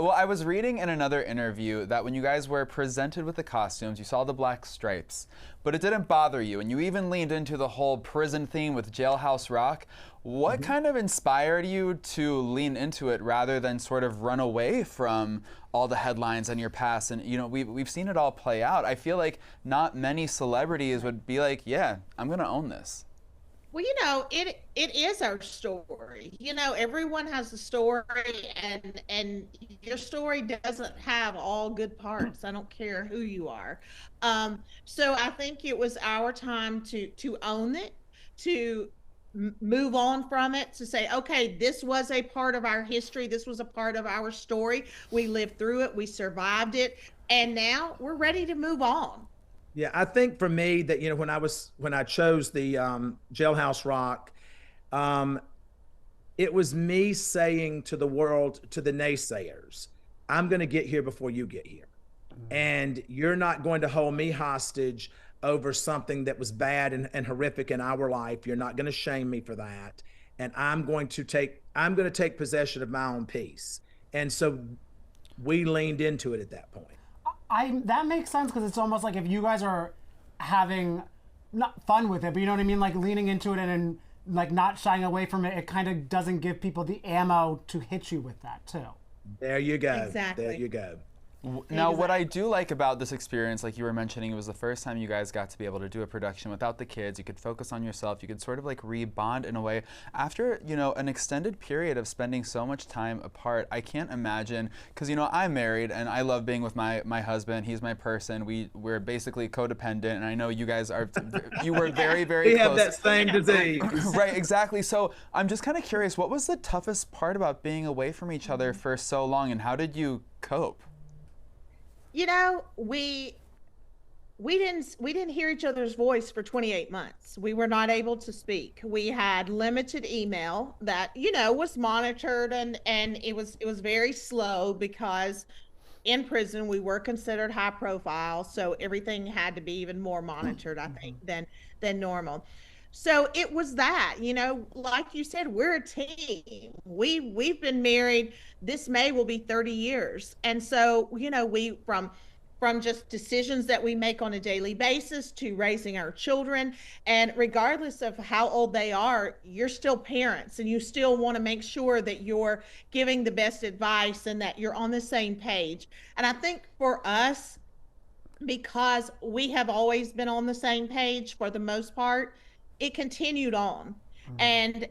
Well, I was reading in another interview that when you guys were presented with the costumes, you saw the black stripes, but it didn't bother you, and you even leaned into the whole prison theme with Jailhouse Rock. What kind of inspired you to lean into it rather than sort of run away from all the headlines in your past? And you know, we've seen it all play out. I feel like not many celebrities would be like, yeah, I'm gonna own this. Well, it is our story. Everyone has a story, and your story doesn't have all good parts. I don't care who you are. So I think it was our time to own it, to move on from it, to say, okay, this was a part of our history. This was a part of our story. We lived through it. We survived it, and now we're ready to move on. Yeah, I think for me that when I chose the Jailhouse Rock, um, it was me saying to the world, to the naysayers, I'm going to get here before you get here, and you're not going to hold me hostage over something that was bad and horrific in our life. You're not going to shame me for that, and I'm going to take possession of my own peace. And so we leaned into it at that point. I that makes sense because it's almost like if you guys are having not fun with it, but you know what I mean, like leaning into it and like not shying away from it, it kind of doesn't give people the ammo to hit you with that too. There you go. Exactly. There you go. Now, what I do like about this experience, like you were mentioning, it was the first time you guys got to be able to do a production without the kids. You could focus on yourself. You could sort of like rebond in a way. After, an extended period of spending so much time apart, I can't imagine, because, I'm married and I love being with my husband. He's my person. We're basically codependent, and I know you guys are, you were very, very We close. have that same disease. Right, exactly. So I'm just kind of curious, what was the toughest part about being away from each other for so long, and how did you cope? We didn't hear each other's voice for 28 months. We were not able to speak. We had limited email that was monitored, and it was very slow because in prison we were considered high profile, so everything had to be even more monitored, I think, than normal. So it was that, like you said, we're a team. We've been married. This May will be 30 years. And so, we from just decisions that we make on a daily basis to raising our children, and regardless of how old they are, you're still parents, and you still want to make sure that you're giving the best advice and that you're on the same page. And I think for us, because we have always been on the same page for the most part, it continued on. And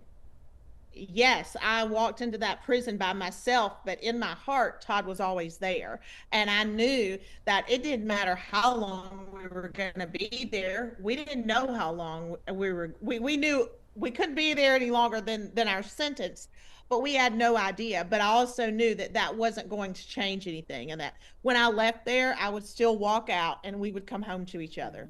yes, I walked into that prison by myself, but in my heart, Todd was always there. And I knew that it didn't matter how long we were going to be there. We didn't know how long we knew we couldn't be there any longer than our sentence, but we had no idea. But I also knew that that wasn't going to change anything, and that when I left there, I would still walk out and we would come home to each other.